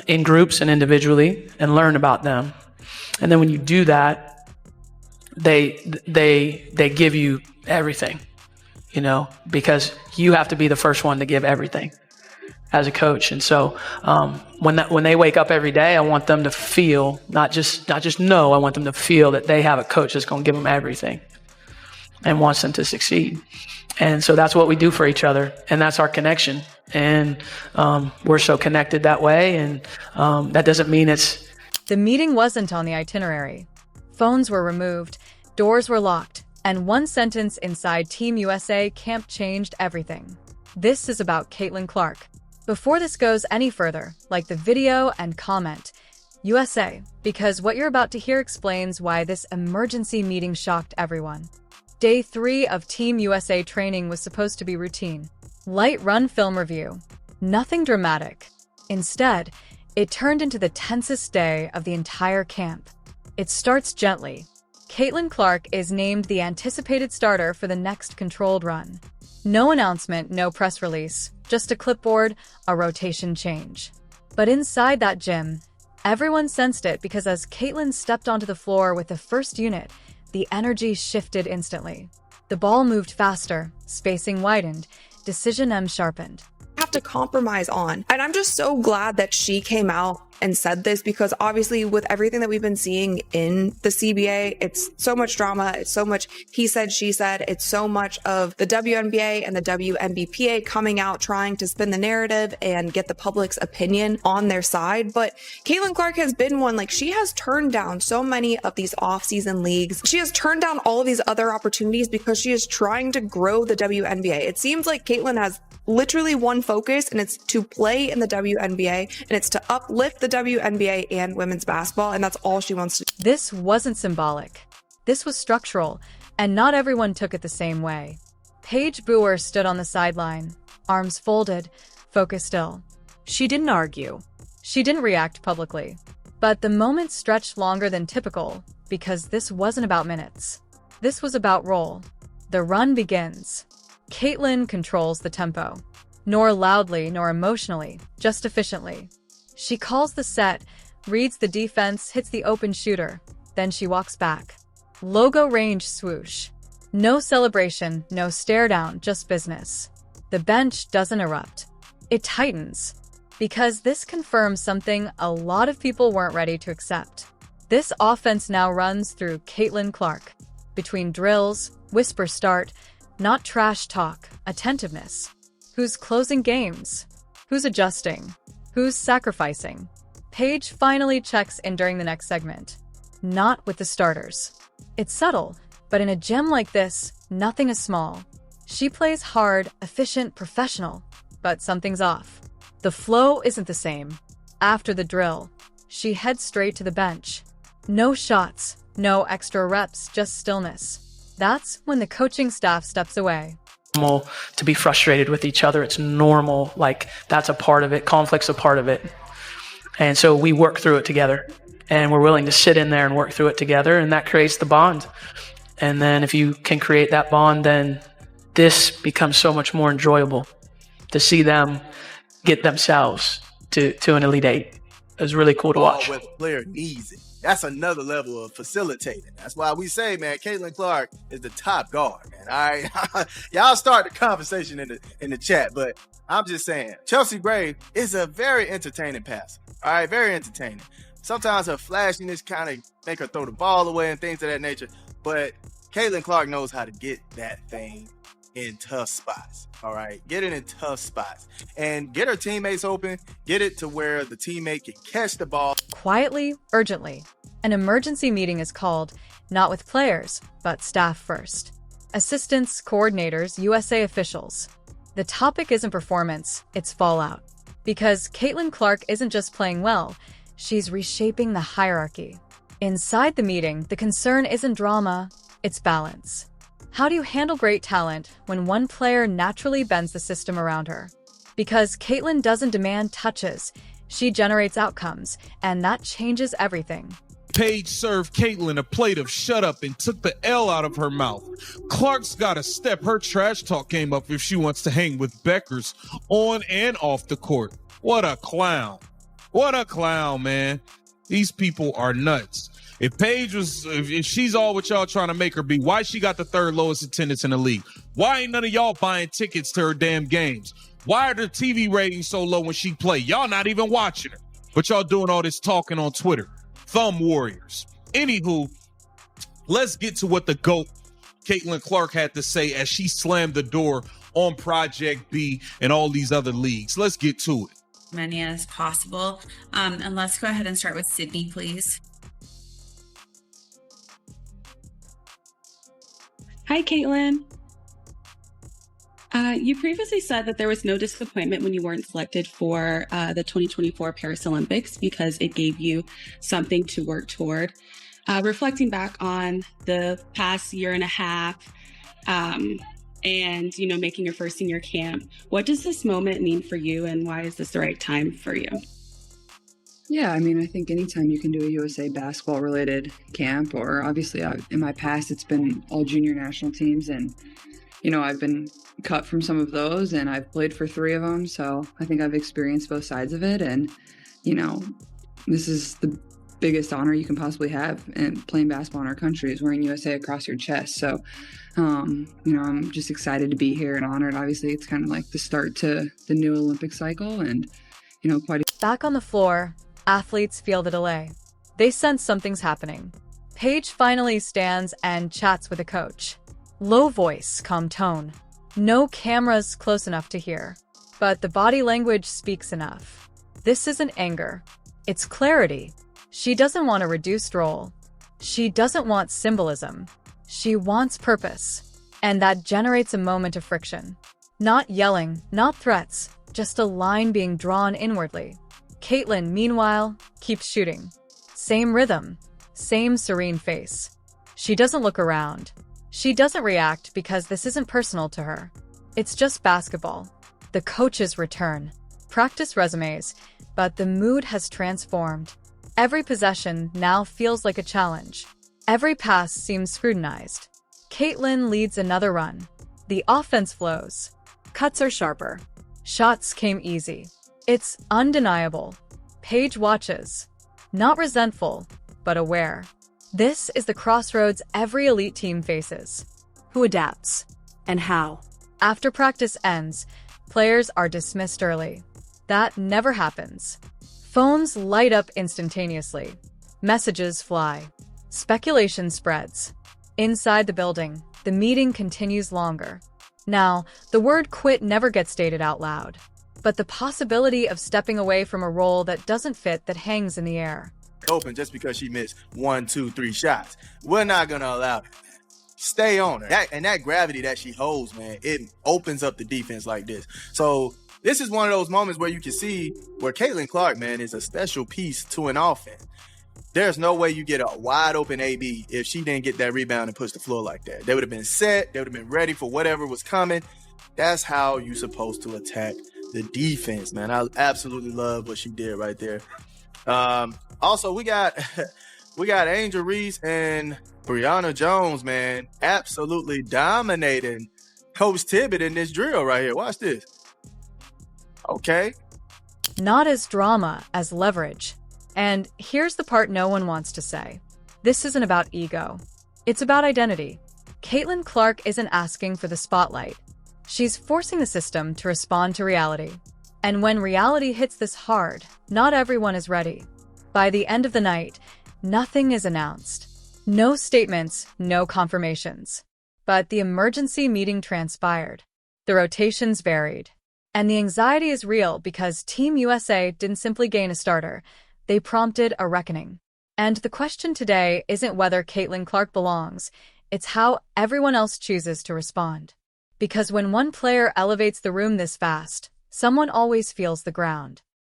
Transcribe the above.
in groups and individually, and learn about them. And then when you do that, they give you everything, you know, because you have to be the first one to give everything as a coach. And so when they wake up every day, I want them to feel, not just know, I want them to feel that they have a coach that's going to give them everything and wants them to succeed. And so that's what we do for each other, and that's our connection. And we're so connected that way, and that doesn't mean it's... The meeting wasn't on the itinerary. Phones were removed, doors were locked, and one sentence inside Team USA camp changed everything. This is about Caitlin Clark. Before this goes any further, like the video and comment, USA, because what you're about to hear explains why this emergency meeting shocked everyone. Day 3 of Team USA training was supposed to be routine. Light run film review. Nothing dramatic. Instead, it turned into the tensest day of the entire camp. It starts gently. Caitlin Clark is named the anticipated starter for the next controlled run. No announcement, no press release, just a clipboard, a rotation change. But inside that gym, everyone sensed it, because as Caitlin stepped onto the floor with the first unit, the energy shifted instantly. The ball moved faster, spacing widened, decision sharpened. Have to compromise on. And I'm just so glad that she came out and said this, because obviously with everything that we've been seeing in the CBA, it's so much drama, it's so much he said, she said, it's so much of the WNBA and the WNBPA coming out trying to spin the narrative and get the public's opinion on their side. But Caitlin Clark has been one, like, she has turned down so many of these off-season leagues. She has turned down all of these other opportunities because she is trying to grow the WNBA. It seems like Caitlin has literally one focus, and it's to play in the WNBA, and it's to uplift the WNBA and women's basketball, and that's all she wants to do. This wasn't symbolic. This was structural, and not everyone took it the same way. Paige Bueckers stood on the sideline, arms folded, focus still. She didn't argue. She didn't react publicly. But the moment stretched longer than typical, because this wasn't about minutes. This was about role. The run begins. Caitlin controls the tempo. Nor loudly, nor emotionally, just efficiently. She calls the set, reads the defense, hits the open shooter. Then she walks back. Logo range swoosh. No celebration, no stare down, just business. The bench doesn't erupt. It tightens. Because this confirms something a lot of people weren't ready to accept. This offense now runs through Caitlin Clark. Between drills, whisper start, not trash talk, attentiveness. Who's closing games? Who's adjusting? Who's sacrificing? Paige finally checks in during the next segment. Not with the starters. It's subtle, but in a gym like this, nothing is small. She plays hard, efficient, professional, but something's off. The flow isn't the same. After the drill, she heads straight to the bench. No shots, no extra reps, just stillness. That's when the coaching staff steps away. Normal to be frustrated with each other. It's normal. Like, that's a part of it. Conflict's a part of it. And so we work through it together, and we're willing to sit in there and work through it together, and that creates the bond. And then if you can create that bond, then this becomes so much more enjoyable to see them get themselves to an Elite Eight. It was really cool to watch. Where the player needs it. That's another level of facilitating. That's why we say, man, Caitlin Clark is the top guard, man. All right, y'all start the conversation in the chat, but I'm just saying, Chelsea Gray is a very entertaining passer. All right, very entertaining. Sometimes her flashiness kind of make her throw the ball away and things of that nature, but Caitlin Clark knows how to get that thing in tough spots. All right, get it in tough spots and get her teammates open. Get it to where the teammate can catch the ball quietly, urgently. An emergency meeting is called, not with players, but staff first. Assistants, coordinators, USA officials. The topic isn't performance, it's fallout. Because Caitlin Clark isn't just playing well, she's reshaping the hierarchy. Inside the meeting, the concern isn't drama, it's balance. How do you handle great talent when one player naturally bends the system around her? Because Caitlin doesn't demand touches, she generates outcomes, and that changes everything. Paige served Caitlin a plate of shut up and took the L out of her mouth. Clark's got to step her trash talk game up if she wants to hang with Bueckers on and off the court. What a clown. What a clown, man. These people are nuts. If she's all what y'all trying to make her be, why she got the third lowest attendance in the league? Why ain't none of y'all buying tickets to her damn games? Why are the TV ratings so low when she play? Y'all not even watching her. But y'all doing all this talking on Twitter. Thumb warriors. Anywho, let's get to what the GOAT, Caitlin Clark, had to say as she slammed the door on Project B and all these other leagues. Let's get to it. Many as possible. And let's go ahead and start with Sydney, please. Hi, Caitlin. You previously said that there was no disappointment when you weren't selected for the 2024 Paris Olympics because it gave you something to work toward. Reflecting back on the past year and a half and, making your first senior camp, what does this moment mean for you and why is this the right time for you? Yeah, I think anytime you can do a USA basketball related camp, or obviously in my past, it's been all junior national teams. And, I've been cut from some of those and I've played for 3 of them. So I think I've experienced both sides of it. And, this is the biggest honor you can possibly have in playing basketball in our country is wearing USA across your chest. So, I'm just excited to be here and honored. Obviously, it's kind of like the start to the new Olympic cycle and, Back on the floor, athletes feel the delay. They sense something's happening. Paige finally stands and chats with a coach. Low voice, calm tone. No cameras close enough to hear. But the body language speaks enough. This isn't anger. It's clarity. She doesn't want a reduced role. She doesn't want symbolism. She wants purpose. And that generates a moment of friction. Not yelling, not threats, just a line being drawn inwardly. Caitlin, meanwhile, keeps shooting. Same rhythm, same serene face. She doesn't look around. She doesn't react because this isn't personal to her. It's just basketball. The coaches return. Practice resumes, but the mood has transformed. Every possession now feels like a challenge. Every pass seems scrutinized. Caitlin leads another run. The offense flows. Cuts are sharper. Shots came easy. It's undeniable. Paige watches. Not resentful, but aware. This is the crossroads every elite team faces. Who adapts? And how? After practice ends, players are dismissed early. That never happens. Phones light up instantaneously. Messages fly. Speculation spreads. Inside the building, the meeting continues longer. Now, the word quit never gets stated out loud. But the possibility of stepping away from a role that doesn't fit that hangs in the air. Open just because she missed 1, 2, 3 shots. We're not going to allow it. Stay on her. That gravity that she holds, man, it opens up the defense like this. So this is one of those moments where you can see where Caitlin Clark, man, is a special piece to an offense. There's no way you get a wide open AB if she didn't get that rebound and push the floor like that. They would have been set. They would have been ready for whatever was coming. That's how you're supposed to attack the defense, man. I absolutely love what she did right there. Also, we got Angel Reese and Brianna Jones, man, absolutely dominating Coach Tibbett in this drill right here. Watch this. Okay. Not as drama as leverage. And here's the part no one wants to say. This isn't about ego. It's about identity. Caitlin Clark isn't asking for the spotlight. She's forcing the system to respond to reality. And when reality hits this hard, not everyone is ready. By the end of the night, nothing is announced. No statements, no confirmations. But the emergency meeting transpired. The rotations varied. And the anxiety is real because Team USA didn't simply gain a starter. They prompted a reckoning. And the question today isn't whether Caitlin Clark belongs. It's how everyone else chooses to respond. Because when one player elevates the room this fast, someone always feels the ground.